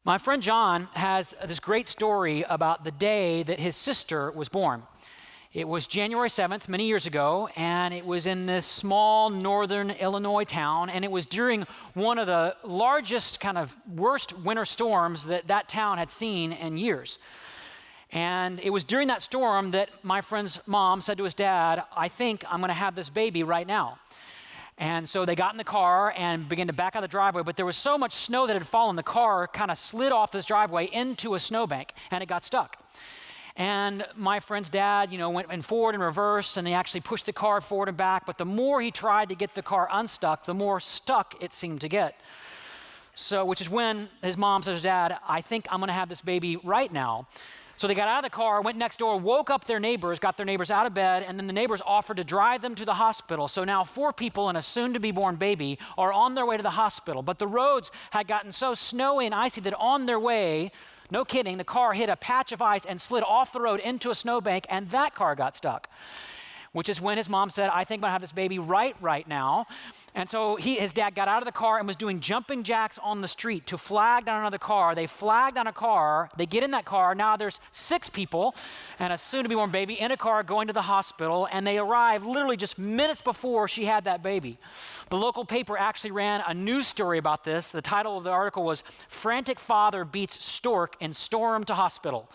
My friend John has this great story about the day that his sister was born. It was January 7th, many years ago, and it was in this small northern Illinois town, and it was during one of the largest, kind of worst winter storms that town had seen in years. And it was during that storm that my friend's mom said to his dad, "I think I'm going to have this baby right now." And so they got in the car and began to back out the driveway, but there was so much snow that had fallen, the car kind of slid off this driveway into a snowbank, and it got stuck. And my friend's dad, went in forward and reverse, and he actually pushed the car forward and back, but the more he tried to get the car unstuck, the more stuck it seemed to get. So, which is when his mom says, "Dad, I think I'm going to have this baby right now." So they got out of the car, went next door, woke up their neighbors, got their neighbors out of bed, and then the neighbors offered to drive them to the hospital. So now 4 people and a soon-to-be-born baby are on their way to the hospital. But the roads had gotten so snowy and icy that on their way, no kidding, the car hit a patch of ice and slid off the road into a snowbank, and that car got stuck. Which is when his mom said, "I think I'm going to have this baby right now." And so his dad got out of the car and was doing jumping jacks on the street to flag down another car. They flagged down a car. They get in that car. Now there's 6 people and a soon-to-be-born baby in a car going to the hospital, and they arrive literally just minutes before she had that baby. The local paper actually ran a news story about this. The title of the article was, "Frantic Father Beats Stork in Storm to Hospital."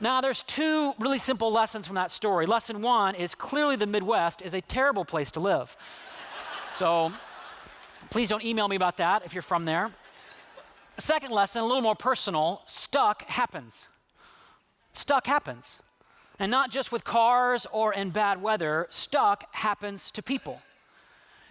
Now, there's 2 really simple lessons from that story. Lesson 1 is clearly the Midwest is a terrible place to live. So please don't email me about that if you're from there. The second lesson, a little more personal, stuck happens. Stuck happens. And not just with cars or in bad weather, stuck happens to people.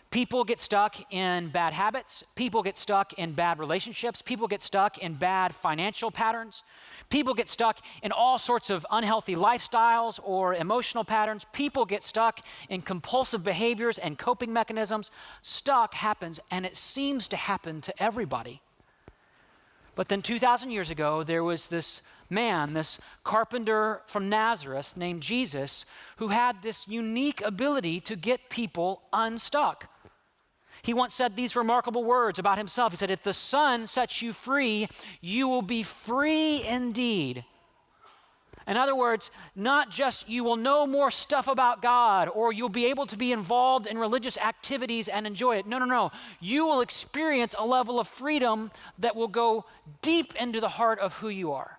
People get stuck in bad habits. People get stuck in bad relationships. People get stuck in bad financial patterns. People get stuck in all sorts of unhealthy lifestyles or emotional patterns. People get stuck in compulsive behaviors and coping mechanisms. Stuck happens, and it seems to happen to everybody. But then 2,000 years ago, there was this man, this carpenter from Nazareth named Jesus, who had this unique ability to get people unstuck. He once said these remarkable words about himself. He said, "If the Son sets you free, you will be free indeed." In other words, not just you will know more stuff about God or you'll be able to be involved in religious activities and enjoy it. No. You will experience a level of freedom that will go deep into the heart of who you are.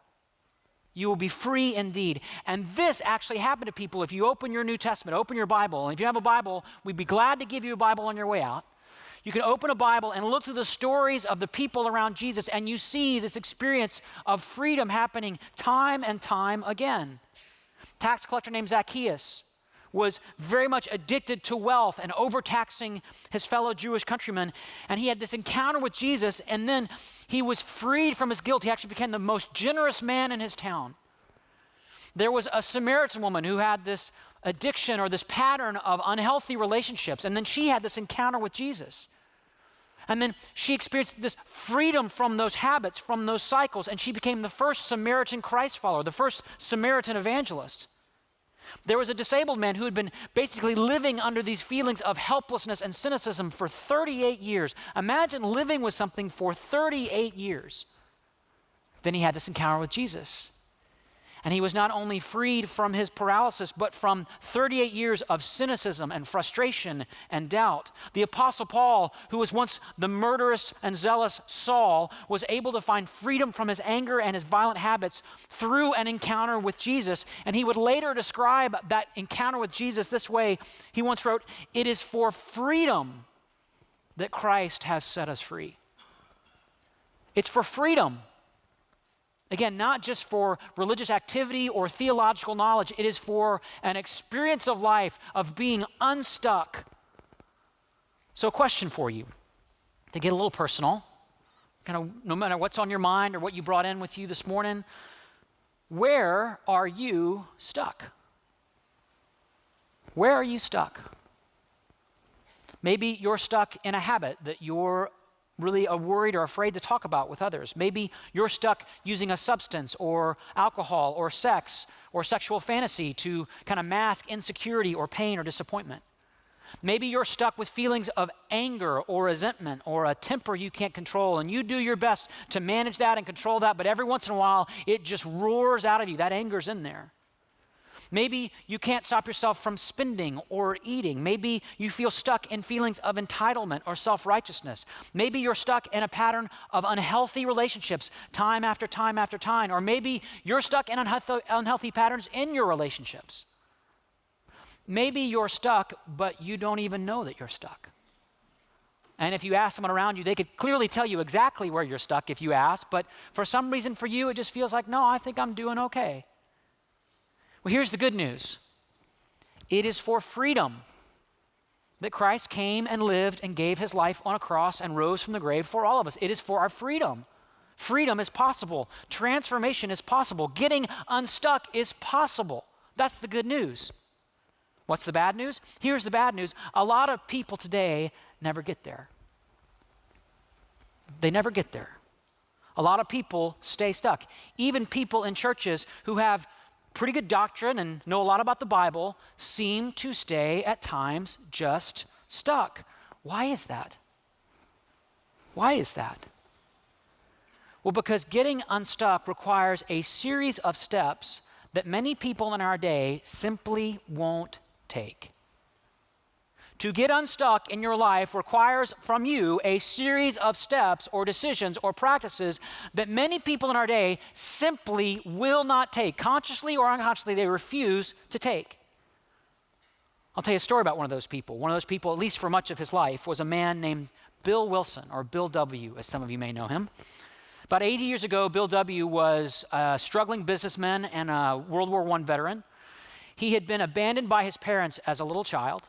You will be free indeed. And this actually happened to people. If you open your New Testament, open your Bible, and if you have a Bible, we'd be glad to give you a Bible on your way out. You can open a Bible and look through the stories of the people around Jesus, and you see this experience of freedom happening time and time again. Tax collector named Zacchaeus was very much addicted to wealth and overtaxing his fellow Jewish countrymen, and he had this encounter with Jesus, and then he was freed from his guilt. He actually became the most generous man in his town. There was a Samaritan woman who had this addiction or this pattern of unhealthy relationships, and then she had this encounter with Jesus. And then she experienced this freedom from those habits, from those cycles, and she became the first Samaritan Christ follower, the first Samaritan evangelist. There was a disabled man who had been basically living under these feelings of helplessness and cynicism for 38 years. Imagine living with something for 38 years. Then he had this encounter with Jesus. And he was not only freed from his paralysis, but from 38 years of cynicism and frustration and doubt. The Apostle Paul, who was once the murderous and zealous Saul, was able to find freedom from his anger and his violent habits through an encounter with Jesus. And he would later describe that encounter with Jesus this way. He once wrote, "It is for freedom that Christ has set us free." It's for freedom. Again, not just for religious activity or theological knowledge. It is for an experience of life, of being unstuck. So a question for you, to get a little personal, kind of no matter what's on your mind or what you brought in with you this morning, where are you stuck? Where are you stuck? Maybe you're stuck in a habit that you're really worried or afraid to talk about with others. Maybe you're stuck using a substance or alcohol or sex or sexual fantasy to kind of mask insecurity or pain or disappointment. Maybe you're stuck with feelings of anger or resentment or a temper you can't control, and you do your best to manage that and control that, but every once in a while, it just roars out of you. That anger's in there. Maybe you can't stop yourself from spending or eating. Maybe you feel stuck in feelings of entitlement or self-righteousness. Maybe you're stuck in a pattern of unhealthy relationships time after time after time. Or maybe you're stuck in unhealthy patterns in your relationships. Maybe you're stuck, but you don't even know that you're stuck. And if you ask someone around you, they could clearly tell you exactly where you're stuck if you ask, but for some reason for you, it just feels like, no, I think I'm doing okay. Well, here's the good news. It is for freedom that Christ came and lived and gave his life on a cross and rose from the grave for all of us. It is for our freedom. Freedom is possible. Transformation is possible. Getting unstuck is possible. That's the good news. What's the bad news? Here's the bad news. A lot of people today never get there. They never get there. A lot of people stay stuck. Even people in churches who have pretty good doctrine and know a lot about the Bible seem to stay at times just stuck. Why is that? Why is that? Well, because getting unstuck requires a series of steps that many people in our day simply won't take. To get unstuck in your life requires from you a series of steps or decisions or practices that many people in our day simply will not take. Consciously or unconsciously, they refuse to take. I'll tell you a story about one of those people. One of those people, at least for much of his life, was a man named Bill Wilson, or Bill W., as some of you may know him. About 80 years ago, Bill W. was a struggling businessman and a World War I veteran. He had been abandoned by his parents as a little child.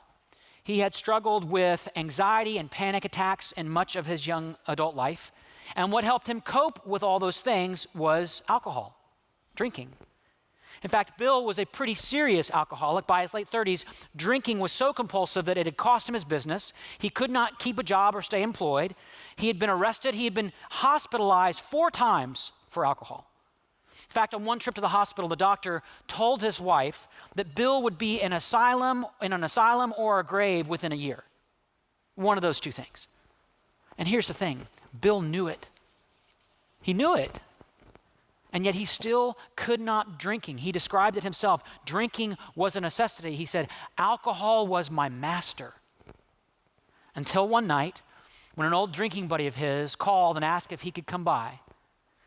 He had struggled with anxiety and panic attacks in much of his young adult life. And what helped him cope with all those things was alcohol, drinking. In fact, Bill was a pretty serious alcoholic. By his late 30s, drinking was so compulsive that it had cost him his business. He could not keep a job or stay employed. He had been arrested. He had been hospitalized 4 times for alcohol. In fact, on one trip to the hospital, the doctor told his wife that Bill would be in an asylum or a grave within a year. One of those two things. And here's the thing, Bill knew it. He knew it. And yet he still could not drinking. He described it himself. Drinking was a necessity. He said, alcohol was my master. Until one night, when an old drinking buddy of his called and asked if he could come by.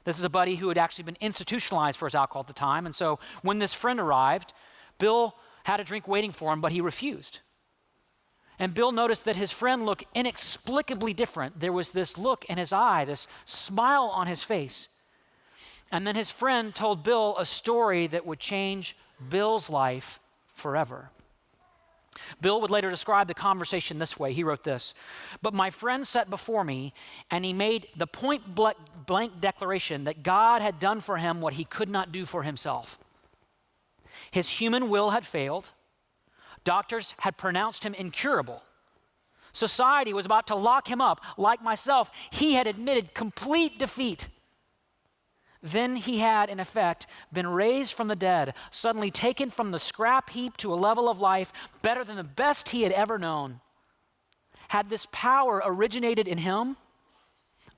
This is a buddy who had actually been institutionalized for his alcohol at the time. And so when this friend arrived, Bill had a drink waiting for him, but he refused. And Bill noticed that his friend looked inexplicably different. There was this look in his eye, this smile on his face. And then his friend told Bill a story that would change Bill's life forever. Bill would later describe the conversation this way. He wrote this, "But my friend sat before me, and he made the point-blank declaration that God had done for him what he could not do for himself. His human will had failed. Doctors had pronounced him incurable. Society was about to lock him up. Like myself, he had admitted complete defeat. Then he had, in effect, been raised from the dead, suddenly taken from the scrap heap to a level of life better than the best he had ever known. Had this power originated in him?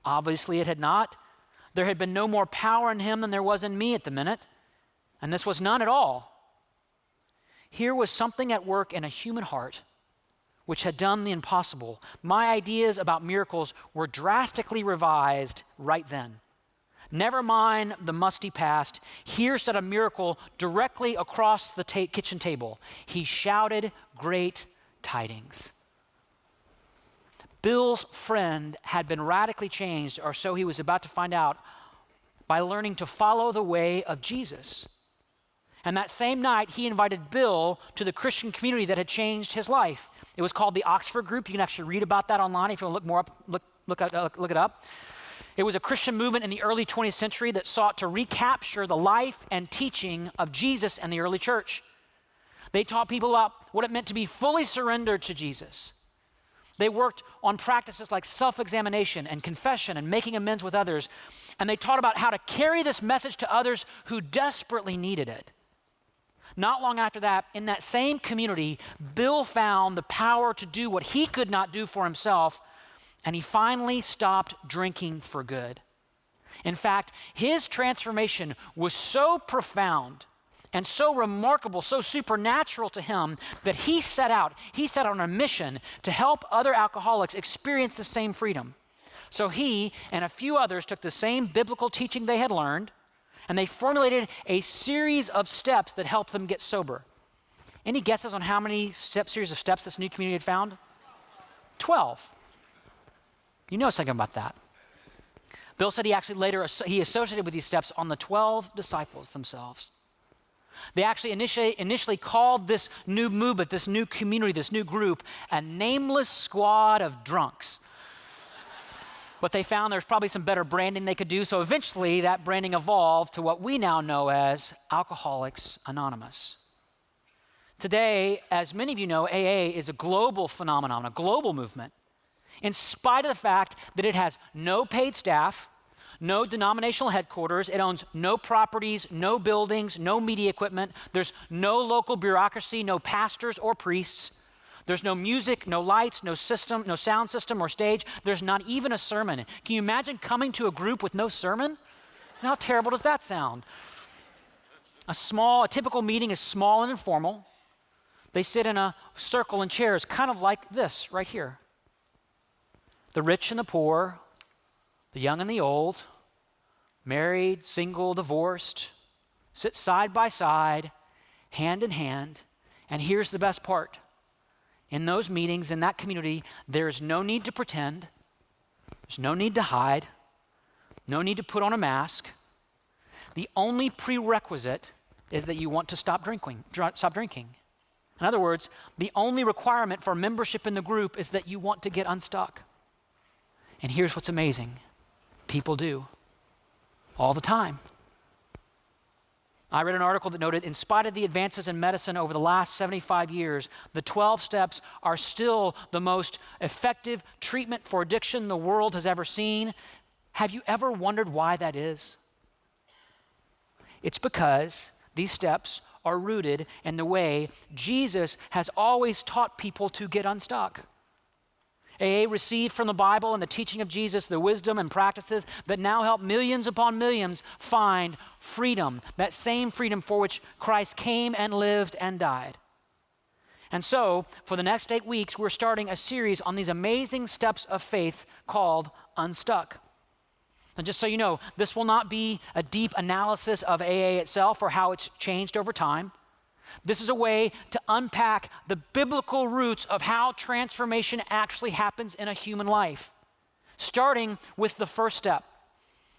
Obviously it had not. There had been no more power in him than there was in me at the minute, and this was none at all. Here was something at work in a human heart which had done the impossible. My ideas about miracles were drastically revised right then. Never mind the musty past. Here sat a miracle directly across the kitchen table. He shouted great tidings." Bill's friend had been radically changed, or so he was about to find out, by learning to follow the way of Jesus. And that same night, he invited Bill to the Christian community that had changed his life. It was called the Oxford Group. You can actually read about that online if you want to look it up. It was a Christian movement in the early 20th century that sought to recapture the life and teaching of Jesus and the early church. They taught people about what it meant to be fully surrendered to Jesus. They worked on practices like self-examination and confession and making amends with others. And they taught about how to carry this message to others who desperately needed it. Not long after that, in that same community, Bill found the power to do what he could not do for himself, and he finally stopped drinking for good. In fact, his transformation was so profound and so remarkable, so supernatural to him that he set out on a mission to help other alcoholics experience the same freedom. So he and a few others took the same biblical teaching they had learned, and they formulated a series of steps that helped them get sober. Any guesses on how many series of steps this new community had found? 12. You know something about that. Bill said he associated with these steps on the 12 disciples themselves. They actually initially called this new movement, this new community, this new group, a nameless squad of drunks. But they found there's probably some better branding they could do, so eventually that branding evolved to what we now know as Alcoholics Anonymous. Today, as many of you know, AA is a global phenomenon, a global movement. In spite of the fact that it has no paid staff, no denominational headquarters, it owns no properties, no buildings, no media equipment, there's no local bureaucracy, no pastors or priests, there's no music, no lights, no system, no sound system or stage, there's not even a sermon. Can you imagine coming to a group with no sermon? How terrible does that sound? A typical meeting is small and informal. They sit in a circle in chairs, kind of like this right here. The rich and the poor, the young and the old, married, single, divorced, sit side by side, hand in hand. And here's the best part. In those meetings, in that community, there is no need to pretend. There's no need to hide. No need to put on a mask. The only prerequisite is that you want to stop drinking. In other words, the only requirement for membership in the group is that you want to get unstuck. And here's what's amazing. People do. All the time. I read an article that noted, in spite of the advances in medicine over the last 75 years, the 12 steps are still the most effective treatment for addiction the world has ever seen. Have you ever wondered why that is? It's because these steps are rooted in the way Jesus has always taught people to get unstuck. AA received from the Bible and the teaching of Jesus the wisdom and practices that now help millions upon millions find freedom, that same freedom for which Christ came and lived and died. And so, for the next 8 weeks, we're starting a series on these amazing steps of faith called Unstuck. And just so you know, this will not be a deep analysis of AA itself or how it's changed over time. This is a way to unpack the biblical roots of how transformation actually happens in a human life, starting with the first step.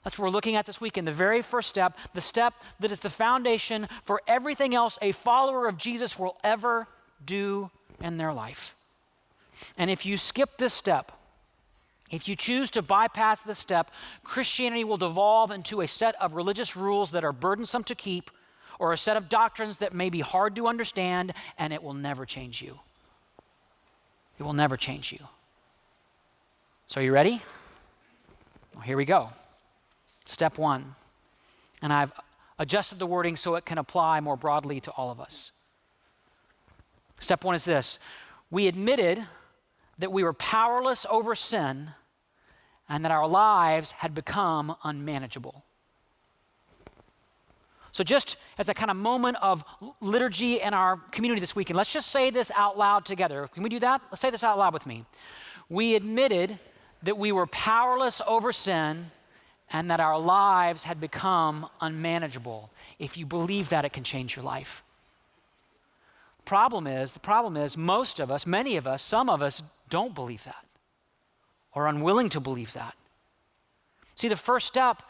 That's what we're looking at this weekend, the very first step, the step that is the foundation for everything else a follower of Jesus will ever do in their life. And if you skip this step, if you choose to bypass this step, Christianity will devolve into a set of religious rules that are burdensome to keep, or a set of doctrines that may be hard to understand, and it will never change you. It will never change you. So are you ready? Well, here we go. Step 1. And I've adjusted the wording so it can apply more broadly to all of us. Step 1 is this. We admitted that we were powerless over sin and that our lives had become unmanageable. So just as a kind of moment of liturgy in our community this weekend, let's just say this out loud together. Can we do that? Let's say this out loud with me. We admitted that we were powerless over sin and that our lives had become unmanageable. If you believe that, it can change your life. The problem is most of us, many of us, some of us don't believe that or are unwilling to believe that. See, the first step,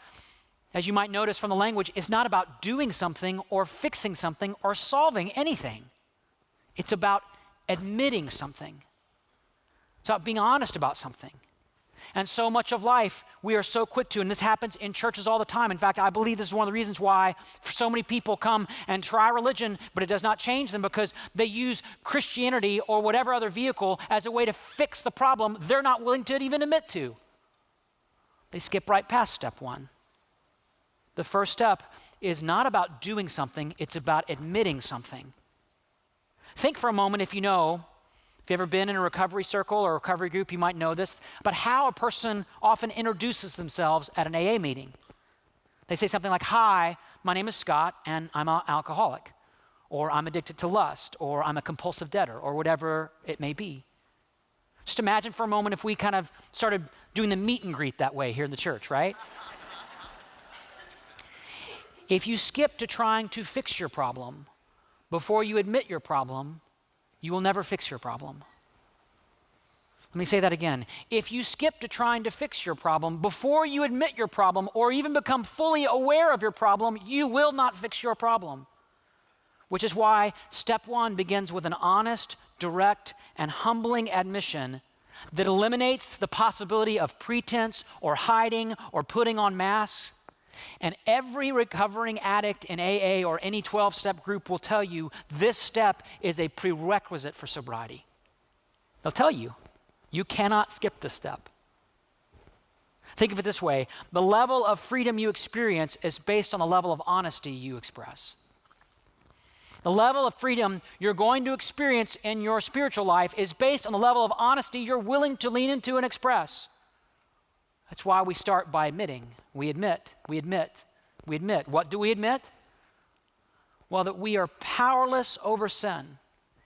as you might notice from the language, is not about doing something or fixing something or solving anything. It's about admitting something. It's about being honest about something. And so much of life we are so quick to, and this happens in churches all the time. In fact, I believe this is one of the reasons why so many people come and try religion, but it does not change them, because they use Christianity or whatever other vehicle as a way to fix the problem they're not willing to even admit to. They skip right past step 1. The first step is not about doing something, it's about admitting something. Think for a moment, if you've ever been in a recovery circle or a recovery group, you might know this, about how a person often introduces themselves at an AA meeting. They say something like, "Hi, my name is Scott, and I'm an alcoholic," or "I'm addicted to lust," or "I'm a compulsive debtor," or whatever it may be. Just imagine for a moment if we kind of started doing the meet and greet that way here in the church, right? If you skip to trying to fix your problem before you admit your problem, you will never fix your problem. Let me say that again. If you skip to trying to fix your problem before you admit your problem or even become fully aware of your problem, you will not fix your problem. Which is why step one begins with an honest, direct, and humbling admission that eliminates the possibility of pretense or hiding or putting on masks. And every recovering addict in AA or any 12-step group will tell you this step is a prerequisite for sobriety. They'll tell you, you cannot skip this step. Think of it this way, the level of freedom you experience is based on the level of honesty you express. The level of freedom you're going to experience in your spiritual life is based on the level of honesty you're willing to lean into and express. That's why we start by admitting. We admit. What do we admit? Well, that we are powerless over sin.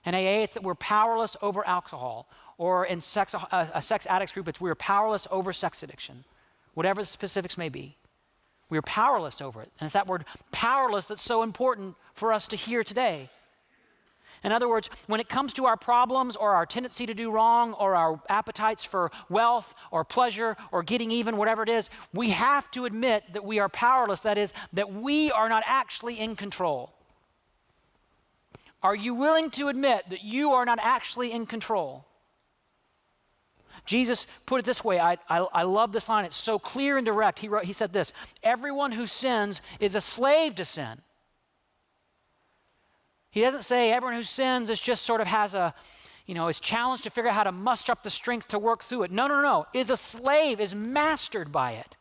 In AA, it's that we're powerless over alcohol. Or in a sex addicts group, it's we're powerless over sex addiction. Whatever the specifics may be. We're powerless over it. And it's that word powerless that's so important for us to hear today. In other words, when it comes to our problems or our tendency to do wrong or our appetites for wealth or pleasure or getting even, whatever it is, we have to admit that we are powerless. That is, that we are not actually in control. Are you willing to admit that you are not actually in control? Jesus put it this way. I love this line. It's so clear and direct. He said this, "Everyone who sins is a slave to sin." He doesn't say everyone who sins is just sort of is challenged to figure out how to muster up the strength to work through it. No. Is a slave, is mastered by it.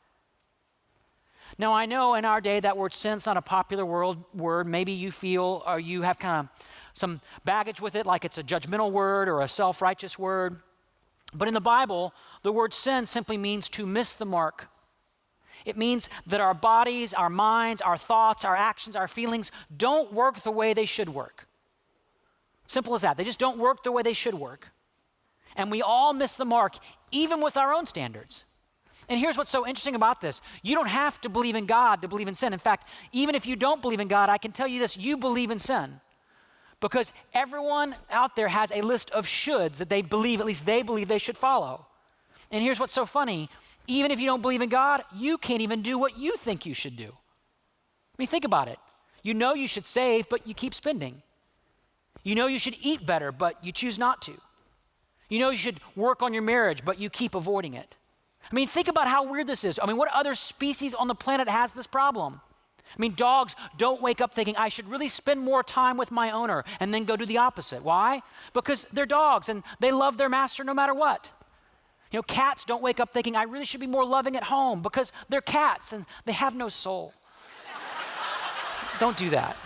Now, I know in our day that word sin's not a popular word. Maybe you feel or you have kind of some baggage with it, like it's a judgmental word or a self-righteous word. But in the Bible, the word sin simply means to miss the mark. It means that our bodies, our minds, our thoughts, our actions, our feelings don't work the way they should work. Simple as that. They just don't work the way they should work. And we all miss the mark, even with our own standards. And here's what's so interesting about this. You don't have to believe in God to believe in sin. In fact, even if you don't believe in God, I can tell you this, you believe in sin. Because everyone out there has a list of shoulds that they believe they should follow. And here's what's so funny. Even if you don't believe in God, you can't even do what you think you should do. I mean, think about it. You know you should save, but you keep spending. You know you should eat better, but you choose not to. You know you should work on your marriage, but you keep avoiding it. I mean, think about how weird this is. I mean, what other species on the planet has this problem? I mean, dogs don't wake up thinking, I should really spend more time with my owner, and then go do the opposite. Why? Because they're dogs, and they love their master no matter what. You know, cats don't wake up thinking, I really should be more loving at home, because they're cats, and they have no soul. Don't do that.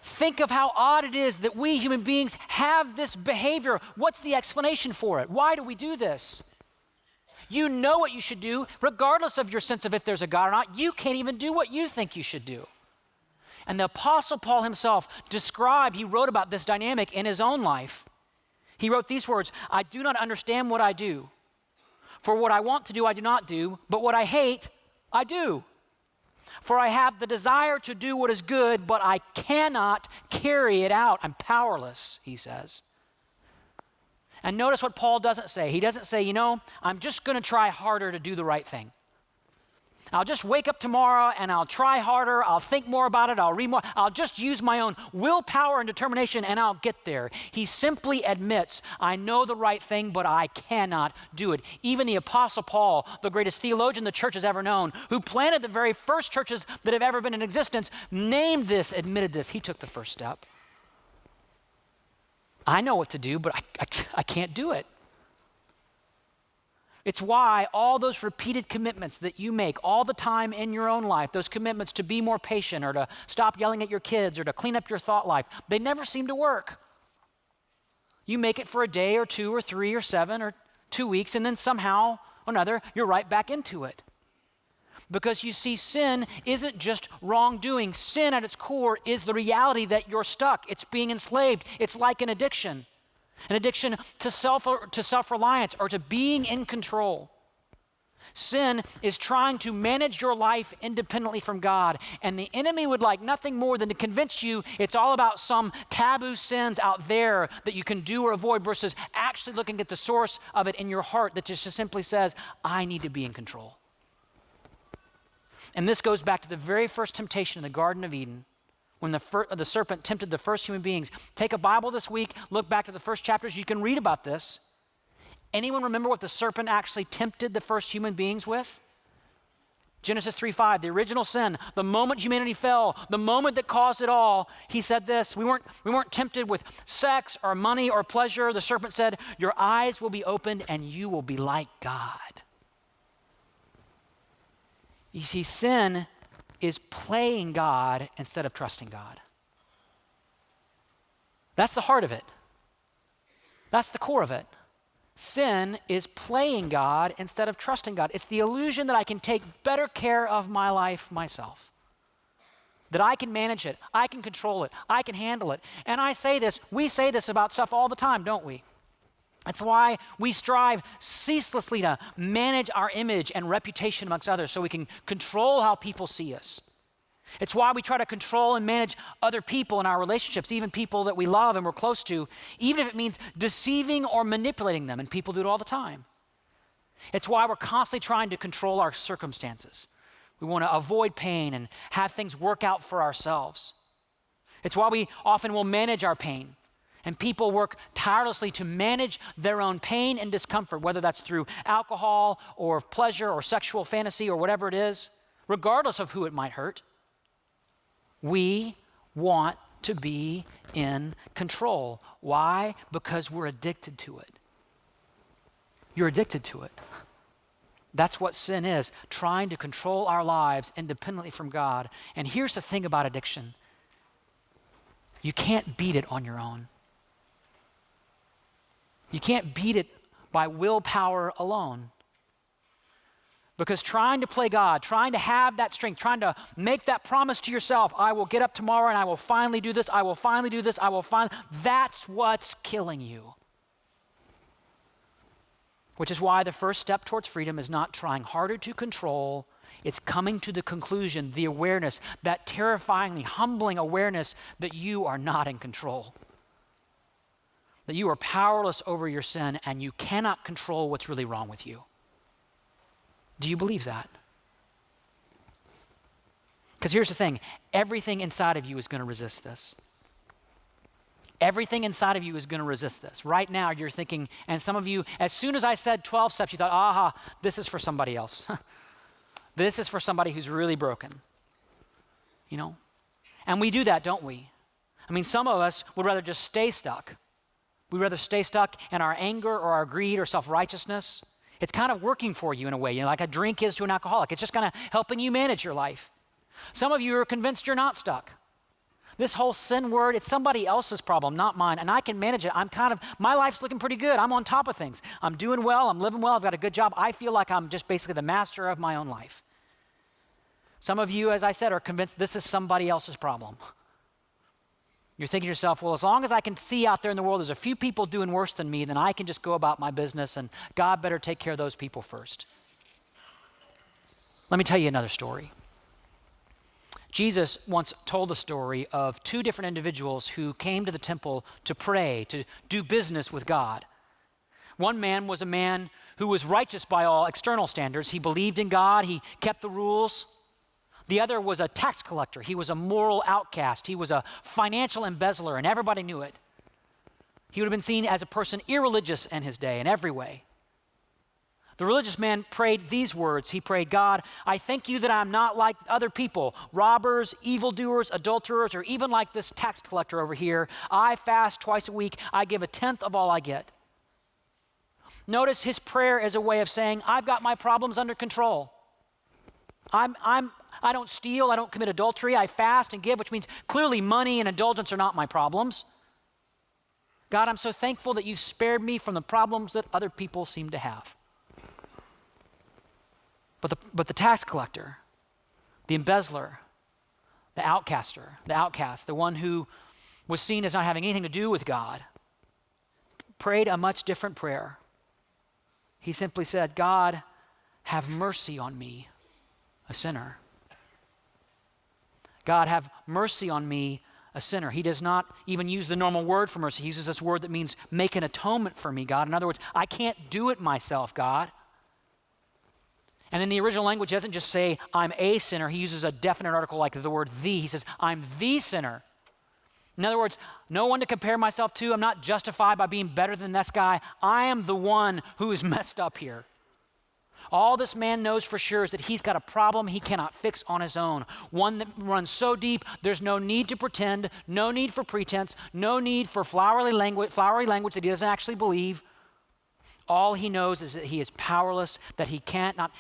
Think of how odd it is that we human beings have this behavior. What's the explanation for it? Why do we do this? You know what you should do, regardless of your sense of if there's a God or not. You can't even do what you think you should do. And the Apostle Paul himself he wrote about this dynamic in his own life. He wrote these words, "I do not understand what I do. For what I want to do, I do not do, but what I hate, I do. For I have the desire to do what is good, but I cannot carry it out." I'm powerless, he says. And notice what Paul doesn't say. He doesn't say, I'm just going to try harder to do the right thing. I'll just wake up tomorrow and I'll try harder. I'll think more about it. I'll read more. I'll just use my own willpower and determination and I'll get there. He simply admits, I know the right thing, but I cannot do it. Even the Apostle Paul, the greatest theologian the church has ever known, who planted the very first churches that have ever been in existence, named this, admitted this. He took the first step. I know what to do, but I can't do it. It's why all those repeated commitments that you make all the time in your own life, those commitments to be more patient or to stop yelling at your kids or to clean up your thought life, they never seem to work. You make it for a day or 2 or 3 or 7 or 2 weeks, and then somehow or another, you're right back into it. Because you see, sin isn't just wrongdoing. Sin at its core is the reality that you're stuck. It's being enslaved. It's like an addiction to self-reliance or to being in control. Sin is trying to manage your life independently from God, and the enemy would like nothing more than to convince you it's all about some taboo sins out there that you can do or avoid versus actually looking at the source of it in your heart that just simply says, I need to be in control. And this goes back to the very first temptation in the Garden of Eden, when the serpent tempted the first human beings. Take a Bible this week, look back to the first chapters, you can read about this. Anyone remember what the serpent actually tempted the first human beings with? Genesis 3:5, the original sin, the moment humanity fell, the moment that caused it all, he said this, we weren't tempted with sex or money or pleasure. The serpent said, your eyes will be opened and you will be like God. You see, sin is playing God instead of trusting God. That's the heart of it. That's the core of it. Sin is playing God instead of trusting God. It's the illusion that I can take better care of my life myself, that I can manage it, I can control it, I can handle it. And we say this about stuff all the time, don't we? That's why we strive ceaselessly to manage our image and reputation amongst others so we can control how people see us. It's why we try to control and manage other people in our relationships, even people that we love and we're close to, even if it means deceiving or manipulating them, and people do it all the time. It's why we're constantly trying to control our circumstances. We want to avoid pain and have things work out for ourselves. It's why we often will manage our pain. And people work tirelessly to manage their own pain and discomfort, whether that's through alcohol or pleasure or sexual fantasy or whatever it is, regardless of who it might hurt. We want to be in control. Why? Because we're addicted to it. You're addicted to it. That's what sin is, trying to control our lives independently from God. And here's the thing about addiction. You can't beat it on your own. You can't beat it by willpower alone. Because trying to play God, trying to have that strength, trying to make that promise to yourself, I will get up tomorrow and I will finally do this, I will finally do this, that's what's killing you. Which is why the first step towards freedom is not trying harder to control, it's coming to the conclusion, the awareness, that terrifyingly humbling awareness that you are not in control. That you are powerless over your sin and you cannot control what's really wrong with you. Do you believe that? Because here's the thing, everything inside of you is going to resist this. Everything inside of you is going to resist this. Right now you're thinking, and some of you, as soon as I said 12 steps, you thought, aha, this is for somebody else. This is for somebody who's really broken. You know? And we do that, don't we? I mean, some of us would rather just stay stuck. We'd rather stay stuck in our anger or our greed or self-righteousness. It's kind of working for you in a way, like a drink is to an alcoholic. It's just kind of helping you manage your life. Some of you are convinced you're not stuck. This whole sin word, it's somebody else's problem, not mine, and I can manage it. My life's looking pretty good. I'm on top of things. I'm doing well, I'm living well, I've got a good job. I feel like I'm just basically the master of my own life. Some of you, as I said, are convinced this is somebody else's problem. You're thinking to yourself, well, as long as I can see out there in the world, there's a few people doing worse than me, then I can just go about my business, and God better take care of those people first. Let me tell you another story. Jesus once told a story of 2 different individuals who came to the temple to pray, to do business with God. One man was a man who was righteous by all external standards. He believed in God, he kept the rules. The other was a tax collector. He was a moral outcast. He was a financial embezzler, and everybody knew it. He would have been seen as a person irreligious in his day in every way. The religious man prayed these words. He prayed, God, I thank you that I'm not like other people, robbers, evildoers, adulterers, or even like this tax collector over here. I fast twice a week. I give 1/10 of all I get. Notice his prayer is a way of saying, I've got my problems under control. I don't steal, I don't commit adultery, I fast and give, which means clearly money and indulgence are not my problems. God, I'm so thankful that you spared me from the problems that other people seem to have. But the tax collector, the embezzler, the outcast, the one who was seen as not having anything to do with God, prayed a much different prayer. He simply said, God, have mercy on me, a sinner. God, have mercy on me, a sinner. He does not even use the normal word for mercy. He uses this word that means make an atonement for me, God. In other words, I can't do it myself, God. And in the original language, he doesn't just say, I'm a sinner. He uses a definite article like the word the. He says, I'm the sinner. In other words, no one to compare myself to. I'm not justified by being better than this guy. I am the one who is messed up here. All this man knows for sure is that he's got a problem he cannot fix on his own. One that runs so deep, there's no need to pretend, no need for pretense, no need for flowery language that he doesn't actually believe. All he knows is that he is powerless, that he cannot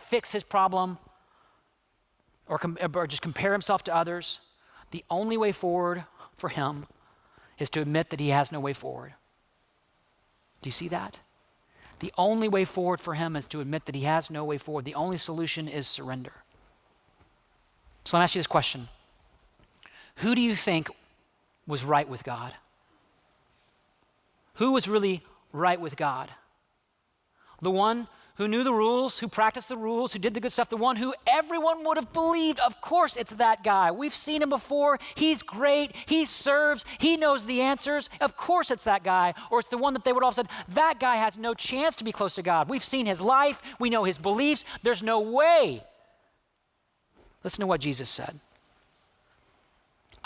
fix his problem or just compare himself to others. The only way forward for him is to admit that he has no way forward. Do you see that? The only way forward for him is to admit that he has no way forward. The only solution is surrender. So let me ask you this question. Who do you think was right with God? Who was really right with God? The one who knew the rules, who practiced the rules, who did the good stuff, the one who everyone would have believed, of course it's that guy. We've seen him before. He's great. He serves. He knows the answers. Of course it's that guy. Or it's the one that they would all have said, that guy has no chance to be close to God. We've seen his life. We know his beliefs. There's no way. Listen to what Jesus said.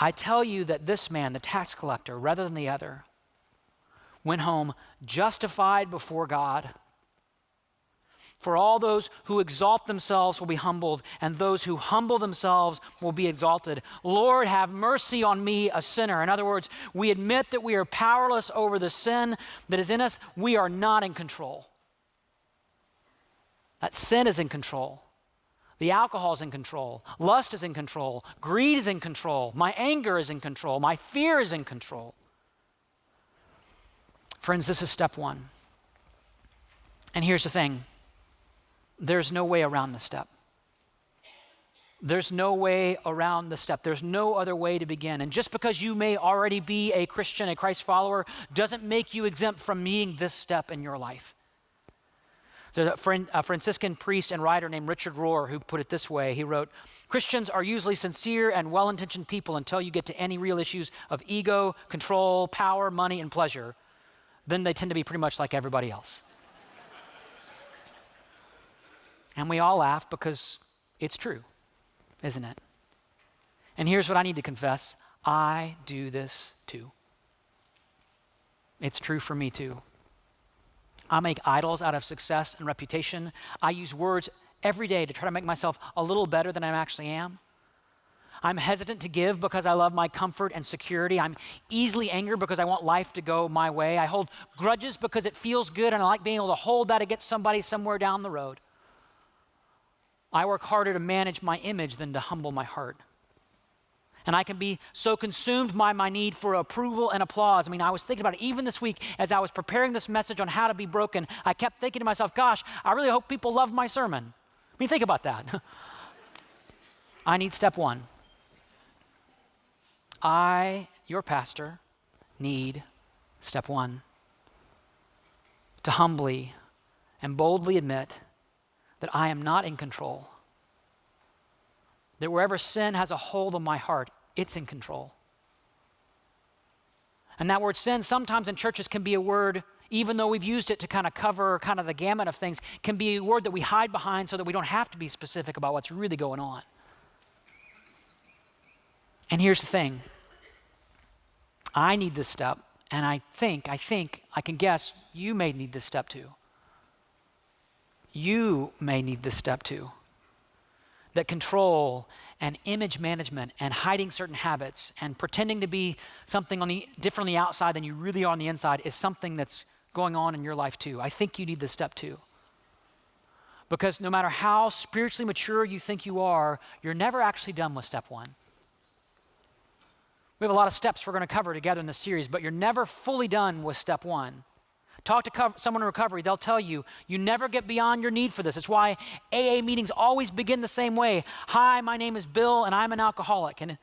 I tell you that this man, the tax collector, rather than the other, went home justified before God. For all those who exalt themselves will be humbled, and those who humble themselves will be exalted. Lord, have mercy on me, a sinner. In other words, we admit that we are powerless over the sin that is in us. We are not in control. That sin is in control. The alcohol is in control. Lust is in control. Greed is in control. My anger is in control. My fear is in control. Friends, this is step one. And here's the thing. There's no way around the step. There's no way around the step. There's no other way to begin. And just because you may already be a Christian, a Christ follower, doesn't make you exempt from meeting this step in your life. There's a Franciscan priest and writer named Richard Rohr who put it this way. He wrote, Christians are usually sincere and well-intentioned people until you get to any real issues of ego, control, power, money, and pleasure. Then they tend to be pretty much like everybody else. And we all laugh because it's true, isn't it? And here's what I need to confess. I do this too. It's true for me too. I make idols out of success and reputation. I use words every day to try to make myself a little better than I actually am. I'm hesitant to give because I love my comfort and security. I'm easily angered because I want life to go my way. I hold grudges because it feels good and I like being able to hold that against somebody somewhere down the road. I work harder to manage my image than to humble my heart. And I can be so consumed by my need for approval and applause. I mean, I was thinking about it even this week as I was preparing this message on how to be broken. I kept thinking to myself, gosh, I really hope people love my sermon. I mean, think about that. I need step one. I, your pastor, need step one. To humbly and boldly admit that I am not in control. That wherever sin has a hold on my heart, it's in control. And that word sin sometimes in churches can be a word, even though we've used it to kind of cover kind of the gamut of things, can be a word that we hide behind so that we don't have to be specific about what's really going on. And here's the thing. I need this step, and I think, I can guess you may need this step too. You may need this step too. That control and image management and hiding certain habits and pretending to be something different on the outside than you really are on the inside is something that's going on in your life too. I think you need this step too. Because no matter how spiritually mature you think you are, you're never actually done with step one. We have a lot of steps we're going to cover together in this series, but you're never fully done with step one. Talk to someone in recovery. They'll tell you, you never get beyond your need for this. It's why AA meetings always begin the same way. Hi, my name is Bill, and I'm an alcoholic. And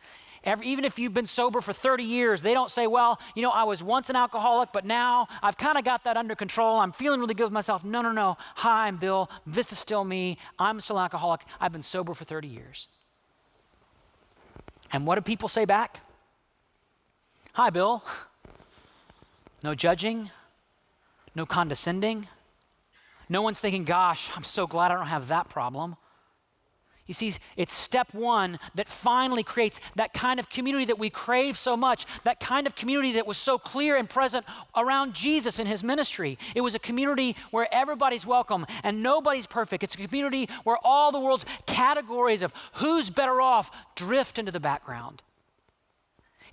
even if you've been sober for 30 years, they don't say, well, I was once an alcoholic, but now I've kind of got that under control. I'm feeling really good with myself. No. Hi, I'm Bill. This is still me. I'm still an alcoholic. I've been sober for 30 years. And what do people say back? Hi, Bill. No judging. No condescending. No one's thinking, gosh, I'm so glad I don't have that problem. You see, it's step one that finally creates that kind of community that we crave so much, that kind of community that was so clear and present around Jesus in his ministry. It was a community where everybody's welcome and nobody's perfect. It's a community where all the world's categories of who's better off drift into the background.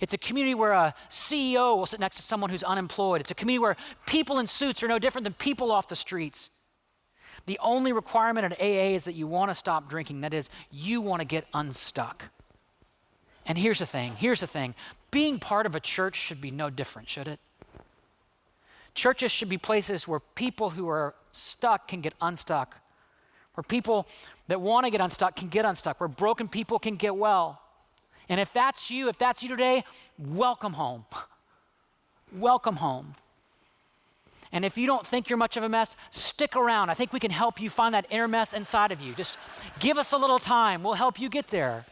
It's a community where a CEO will sit next to someone who's unemployed. It's a community where people in suits are no different than people off the streets. The only requirement at AA is that you want to stop drinking. That is, you want to get unstuck. And here's the thing. Being part of a church should be no different, should it? Churches should be places where people who are stuck can get unstuck, where people that want to get unstuck can get unstuck, where broken people can get well. And if that's you today, welcome home. Welcome home. And if you don't think you're much of a mess, stick around. I think we can help you find that inner mess inside of you. Just give us a little time. We'll help you get there.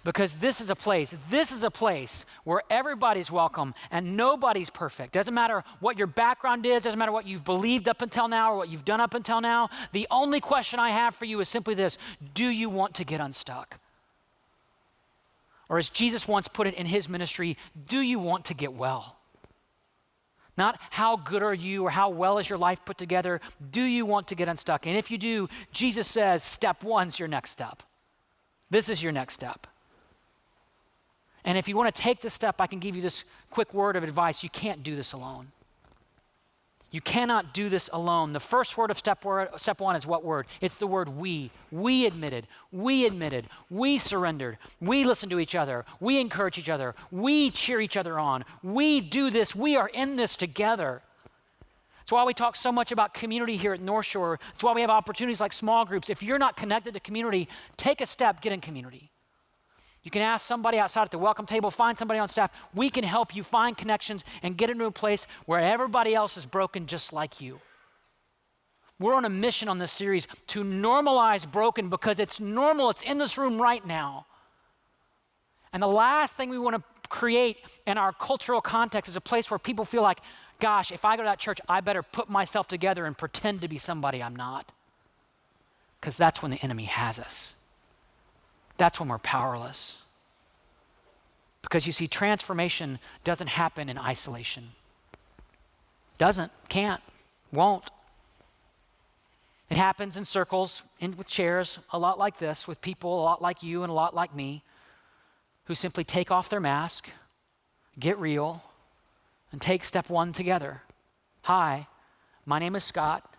Because this is a place where everybody's welcome and nobody's perfect. Doesn't matter what your background is, doesn't matter what you've believed up until now or what you've done up until now. The only question I have for you is simply this: do you want to get unstuck? Or as Jesus once put it in his ministry, do you want to get well? Not how good are you or how well is your life put together. Do you want to get unstuck? And if you do, Jesus says step one's your next step. This is your next step. And if you want to take this step, I can give you this quick word of advice. You can't do this alone. You cannot do this alone. The first word of step one is what word? It's the word we. We admitted. We surrendered. We listened to each other. We encourage each other. We cheer each other on. We do this. We are in this together. That's why we talk so much about community here at North Shore. That's why we have opportunities like small groups. If you're not connected to community, take a step, get in community. You can ask somebody outside at the welcome table, find somebody on staff. We can help you find connections and get into a place where everybody else is broken just like you. We're on a mission on this series to normalize broken because it's normal. It's in this room right now. And the last thing we want to create in our cultural context is a place where people feel like, gosh, if I go to that church, I better put myself together and pretend to be somebody I'm not. Because that's when the enemy has us. That's when we're powerless. Because you see, transformation doesn't happen in isolation. Doesn't, can't, won't. It happens in circles, with chairs, a lot like this, with people a lot like you and a lot like me, who simply take off their mask, get real, and take step one together. Hi, my name is Scott,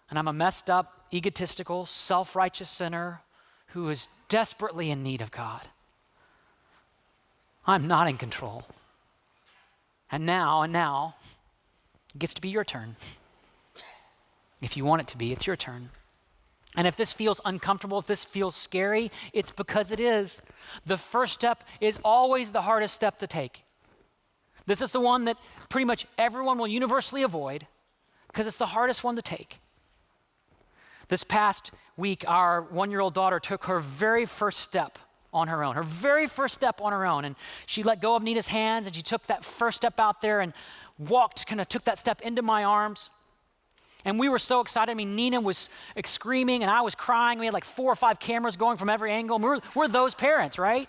and I'm a messed up, egotistical, self-righteous sinner who is desperately in need of God. I'm not in control. And now, it gets to be your turn. If you want it to be, it's your turn. And if this feels uncomfortable, if this feels scary, it's because it is. The first step is always the hardest step to take. This is the one that pretty much everyone will universally avoid because it's the hardest one to take. This past week, our 1-year-old daughter took her very first step on her own, and she let go of Nina's hands, and she took that first step out there and walked, kind of took that step into my arms. And we were so excited. I mean, Nina was screaming, and I was crying. We had like 4 or 5 cameras going from every angle. We're those parents, right?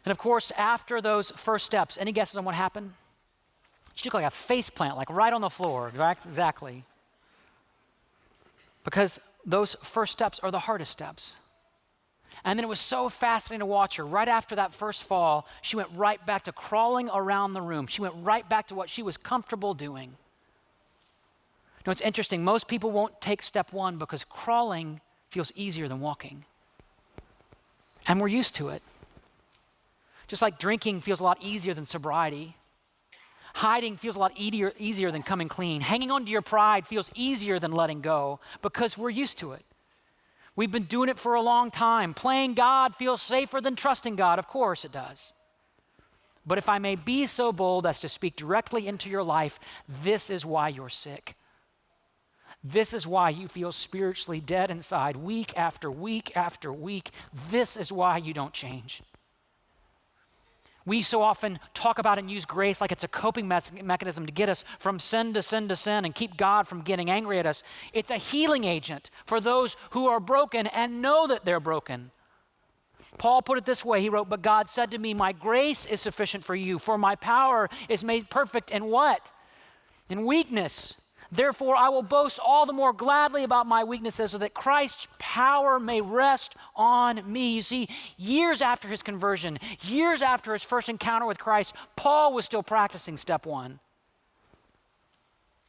And of course, after those first steps, any guesses on what happened? She took like a face plant, like right on the floor, right? Exactly. Because those first steps are the hardest steps. And then it was so fascinating to watch her. Right after that first fall, she went right back to crawling around the room. She went right back to what she was comfortable doing. You know, it's interesting. Most people won't take step one because crawling feels easier than walking. And we're used to it. Just like drinking feels a lot easier than sobriety. Hiding feels a lot easier than coming clean. Hanging on to your pride feels easier than letting go because we're used to it. We've been doing it for a long time. Playing God feels safer than trusting God. Of course it does. But if I may be so bold as to speak directly into your life, this is why you're sick. This is why you feel spiritually dead inside week after week after week. This is why you don't change. We so often talk about and use grace like it's a coping mechanism to get us from sin to sin to sin and keep God from getting angry at us. It's a healing agent for those who are broken and know that they're broken. Paul put it this way. He wrote, "But God said to me, my grace is sufficient for you, for my power is made perfect in" what? In weakness. "Therefore, I will boast all the more gladly about my weaknesses so that Christ's power may rest on me." You see, years after his conversion, years after his first encounter with Christ, Paul was still practicing step one.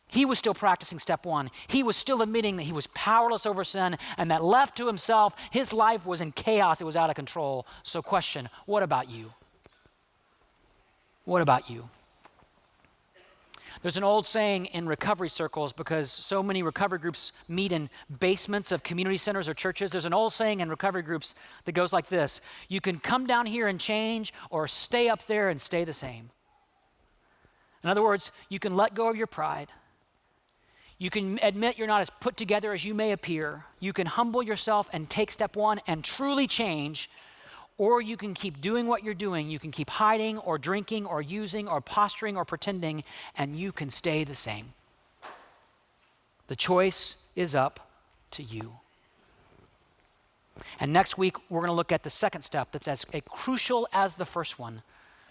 He was still practicing step one. He was still admitting that he was powerless over sin and that left to himself, his life was in chaos. It was out of control. So question, what about you? What about you? There's an old saying in recovery circles, because so many recovery groups meet in basements of community centers or churches. There's an old saying in recovery groups that goes like this: you can come down here and change, or stay up there and stay the same. In other words, you can let go of your pride. You can admit you're not as put together as you may appear. You can humble yourself and take step one and truly change. Or you can keep doing what you're doing. You can keep hiding or drinking or using or posturing or pretending, and you can stay the same. The choice is up to you. And next week, we're going to look at the second step that's as crucial as the first one.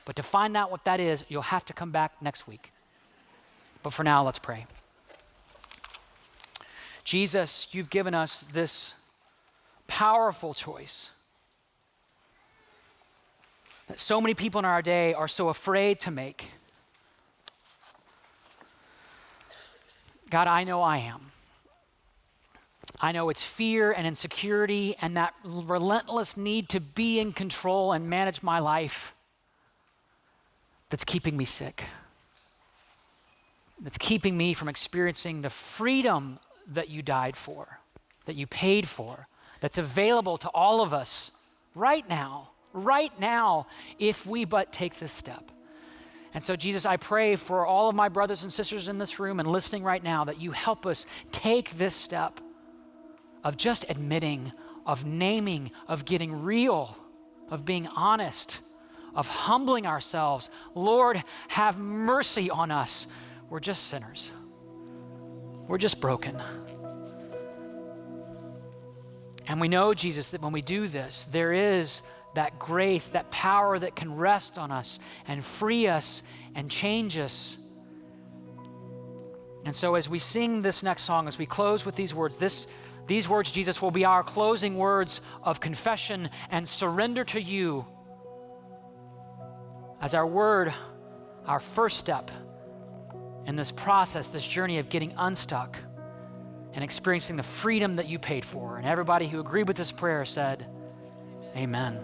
But to find out what that is, you'll have to come back next week. But for now, let's pray. Jesus, you've given us this powerful choice that so many people in our day are so afraid to make. God, I know I am. I know it's fear and insecurity and that relentless need to be in control and manage my life that's keeping me sick. That's keeping me from experiencing the freedom that you died for, that you paid for, that's available to all of us right now, if we but take this step. And so, Jesus, I pray for all of my brothers and sisters in this room and listening right now that you help us take this step of just admitting, of naming, of getting real, of being honest, of humbling ourselves. Lord, have mercy on us. We're just sinners. We're just broken. And we know, Jesus, that when we do this, there is that grace, that power that can rest on us and free us and change us. And so as we sing this next song, as we close with these words, these words, Jesus, will be our closing words of confession and surrender to you as our word, our first step in this process, this journey of getting unstuck and experiencing the freedom that you paid for. And everybody who agreed with this prayer said, amen.